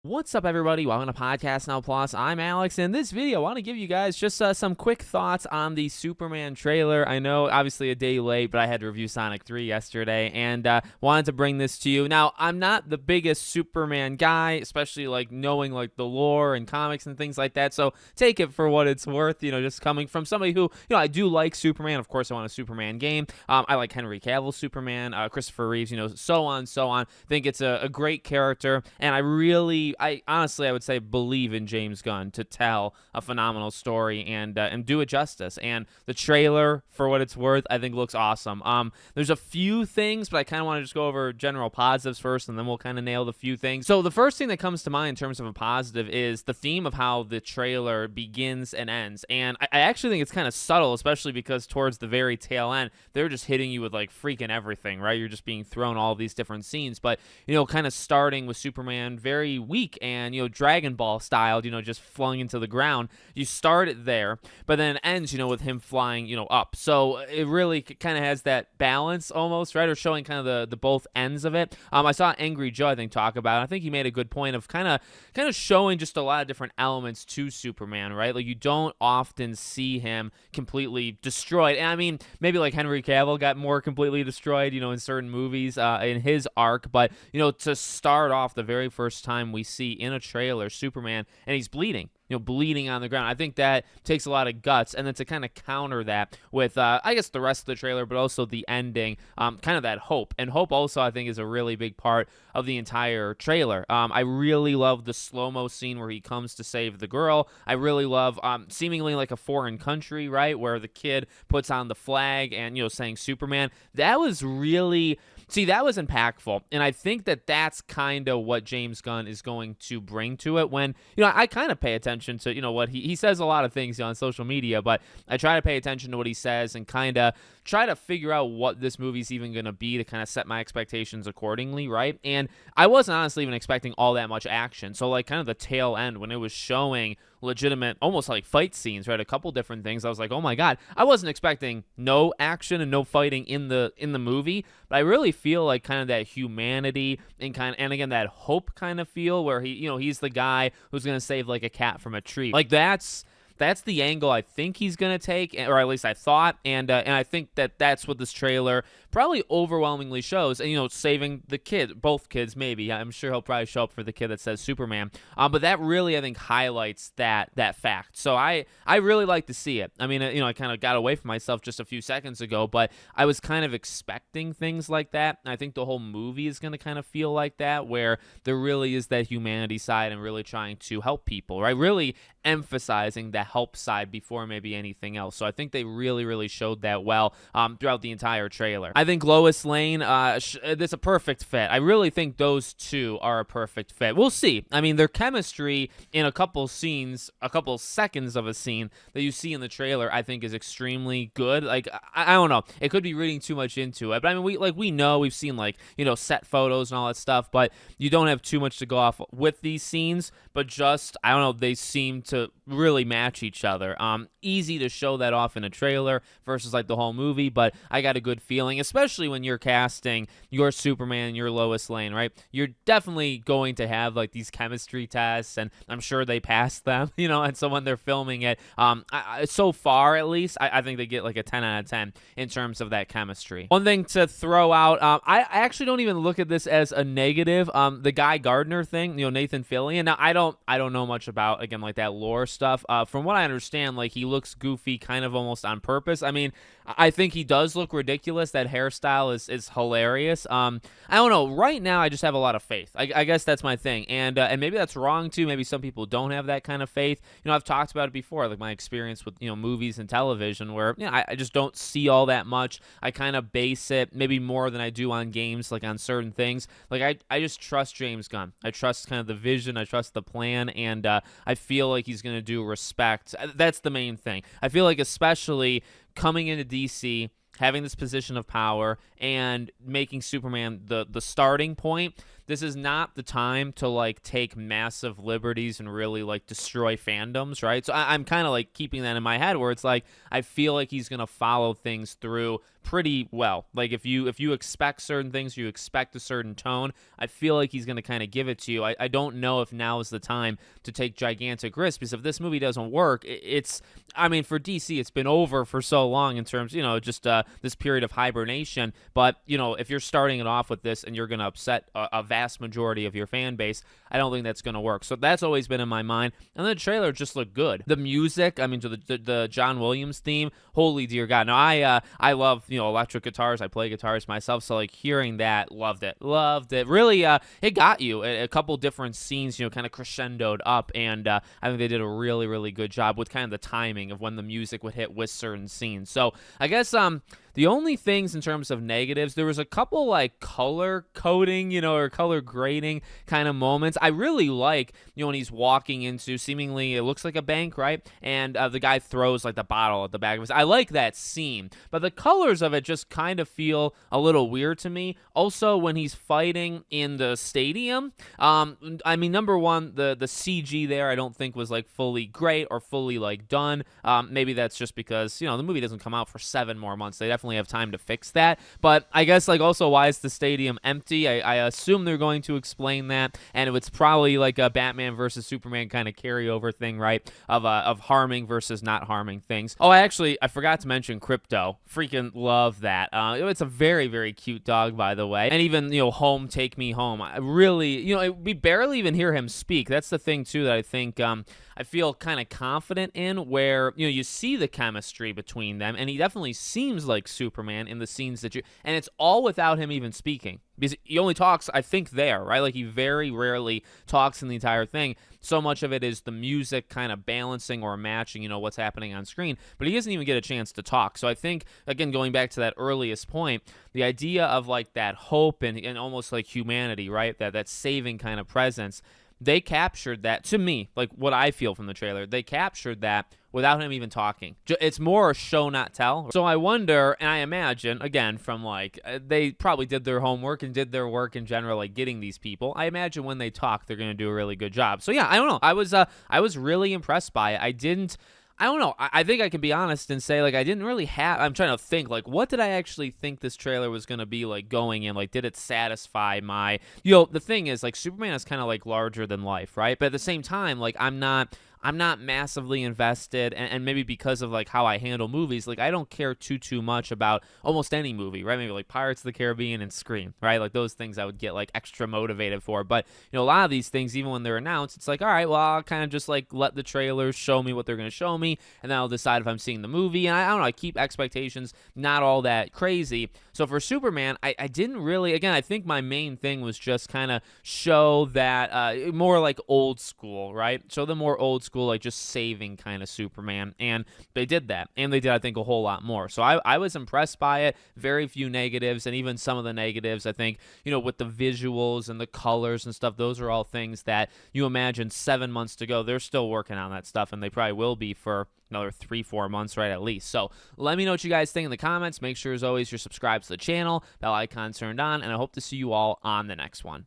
What's up, everybody? Welcome to Podcast Now Plus. I'm Alex, and in this video, I want to give you guys just some quick thoughts on the Superman trailer. I know, obviously, a day late, but I had to review Sonic 3 yesterday, and wanted to bring this to you. Now, I'm not the biggest Superman guy, especially, knowing, the lore and comics and things like that, so take it for what it's worth, just coming from somebody who, I do like Superman. Of course, I want a Superman game. I like Henry Cavill Superman, Christopher Reeves, so on, so on. I think it's a great character, and I honestly, I would say, believe in James Gunn to tell a phenomenal story and do it justice. And the trailer, for what it's worth, I think looks awesome. There's a few things, but I kind of want to just go over general positives first, and then we'll kind of nail the few things. So the first thing that comes to mind in terms of a positive is the theme of how the trailer begins and ends. And I actually think it's kind of subtle, especially because towards the very tail end, they're just hitting you with freaking everything, right? You're just being thrown all these different scenes, but kind of starting with Superman very weak and Dragon Ball styled, just flung into the ground. You start it there, but then it ends with him flying up. So it really kind of has that balance almost, right? Or showing kind of the both ends of it. I saw Angry Joe, I think, talk about it. I think he made a good point of kind of showing just a lot of different elements to Superman, right? You don't often see him completely destroyed. And I mean, maybe Henry Cavill got more completely destroyed in certain movies in his arc, but to start off the very first time we see in a trailer Superman and he's bleeding on the ground. I think that takes a lot of guts, and then to kind of counter that with, I guess, the rest of the trailer, but also the ending, kind of that hope. And hope also, I think, is a really big part of the entire trailer. I really love the slow-mo scene where he comes to save the girl. I really love seemingly like a foreign country, right, where the kid puts on the flag and, saying Superman. That was really... See, that was impactful, and I think that that's kind of what James Gunn is going to bring to it when, I kind of pay attention to, what he says a lot of things on social media, but I try to pay attention to what he says and kind of try to figure out what this movie's even going to be to kind of set my expectations accordingly, right? And I wasn't honestly even expecting all that much action, so kind of the tail end when it was showing legitimate, almost fight scenes, right? A couple different things. I was like, oh my God, I wasn't expecting no action and no fighting in the movie, but I really feel kind of that humanity and again that hope kind of feel where he's the guy who's gonna save a cat from a tree. That's the angle I think he's going to take, or at least I thought, and I think that's what this trailer probably overwhelmingly shows, and, saving the kid, both kids maybe. I'm sure he'll probably show up for the kid that says Superman, but that really, I think, highlights that fact. So I really like to see it. I mean, I kind of got away from myself just a few seconds ago, but I was kind of expecting things like that, and I think the whole movie is going to kind of feel like that, where there really is that humanity side and really trying to help people, right? Really emphasizing the help side before maybe anything else. So I think they really, really showed that well throughout the entire trailer. I think Lois Lane, that's a perfect fit. I really think those two are a perfect fit. We'll see. I mean, their chemistry in a couple scenes, a couple seconds of a scene that you see in the trailer, I think is extremely good. I don't know. It could be reading too much into it, but I mean, we know, we've seen set photos and all that stuff, but you don't have too much to go off with these scenes, but just, I don't know, they seem to really match each other. Easy to show that off in a trailer versus the whole movie, but I got a good feeling, especially when you're casting your Superman and your Lois Lane, right? You're definitely going to have these chemistry tests, and I'm sure they pass them, and so when they're filming it, so far at least, I think they get a 10 out of 10 in terms of that chemistry. One thing to throw out, I actually don't even look at this as a negative. The Guy Gardner thing, Nathan Fillion. Now I don't know much about, again, that lore stuff. From what I understand, he looks goofy kind of almost on purpose. I mean, I think he does look ridiculous. That hairstyle is hilarious. I don't know. Right now, I just have a lot of faith. I guess that's my thing. And maybe that's wrong, too. Maybe some people don't have that kind of faith. I've talked about it before, my experience with, movies and television where, I just don't see all that much. I kind of base it maybe more than I do on games, on certain things. I just trust James Gunn. I trust kind of the vision. I trust the plan. And I feel like he's going to do respect. That's the main thing. I feel especially coming into DC, having this position of power and making Superman the starting point, this is not the time to like take massive liberties and really like destroy fandoms, right? So I'm kind of like keeping that in my head where it's like I feel like he's gonna follow things through pretty well. Like if you expect certain things, you expect a certain tone, I feel like he's gonna kind of give it to you. I don't know if now is the time to take gigantic risks, because if this movie doesn't work, it's, I mean, for DC, it's been over for so long in terms, just this period of hibernation. But, if you're starting it off with this and you're going to upset a vast majority of your fan base, I don't think that's going to work. So that's always been in my mind. And the trailer just looked good. The music, I mean, to the John Williams theme, holy dear God. Now, I love, electric guitars. I play guitars myself. So, like, hearing that, loved it. Really, it got you. A couple different scenes, kind of crescendoed up. And I think they did a really, really good job with kind of the timing of when the music would hit with certain scenes. So, I guess the only things in terms of negatives, there was a couple like color coding, or color grading kind of moments. I really like, when he's walking into seemingly, it looks like a bank, right? And the guy throws like the bottle at the back of his. I like that scene, but the colors of it just kind of feel a little weird to me. Also, when he's fighting in the stadium, I mean, number one, the CG there I don't think was like fully great or fully like done. Maybe that's just because, the movie doesn't come out for 7 more months. They definitely have time to fix that. But I guess like also why is the stadium empty? I assume they're going to explain that, and it's probably like a Batman versus Superman kind of carryover thing, right? Of harming versus not harming things. Oh, I forgot to mention Crypto. Freaking love that. It's a very, very cute dog, by the way. And even, Home, Take Me Home. I really, we barely even hear him speak. That's the thing too that I think I feel kind of confident in, where you see the chemistry between them, and he definitely seems like Superman in the scenes and it's all without him even speaking, because he only talks, I think, there, right? Like he very rarely talks in the entire thing. So much of it is the music kind of balancing or matching, what's happening on screen, but he doesn't even get a chance to talk. So I think, again, going back to that earliest point, the idea of like that hope and almost like humanity, right? That saving kind of presence. They captured that, to me, like what I feel from the trailer. They captured that without him even talking. It's more show, not tell. So I wonder, and I imagine, again, from like, they probably did their homework and did their work in general, like getting these people. I imagine when they talk, they're going to do a really good job. So yeah, I don't know. I was really impressed by it. I don't know. I think I can be honest and say, like, I didn't really I'm trying to think, like, what did I actually think this trailer was going to be, like, going in? Like, did it satisfy my, the thing is, like, Superman is kind of, like, larger than life, right? But at the same time, like, I'm not massively invested, and maybe because of like how I handle movies, like I don't care too much about almost any movie, right? Maybe like Pirates of the Caribbean and Scream, right? Like those things I would get like extra motivated for. But a lot of these things, even when they're announced, it's like, all right, well, I'll kind of just like let the trailers show me what they're going to show me, and then I'll decide if I'm seeing the movie. And I don't know, I keep expectations not all that crazy. So for Superman, I didn't really, again, I think my main thing was just kind of show that more like old school, right? Show the more old school, like just saving kind of Superman, and they did that, and they did, I think, a whole lot more. So I was impressed by it. Very few negatives, and even some of the negatives, I think, with the visuals and the colors and stuff, those are all things that you imagine 7 months to go, they're still working on that stuff, and they probably will be for another 3-4 months, right, at least. So let me know what you guys think in the comments. Make sure, as always, you're subscribed to the channel, bell icon turned on, and I hope to see you all on the next one.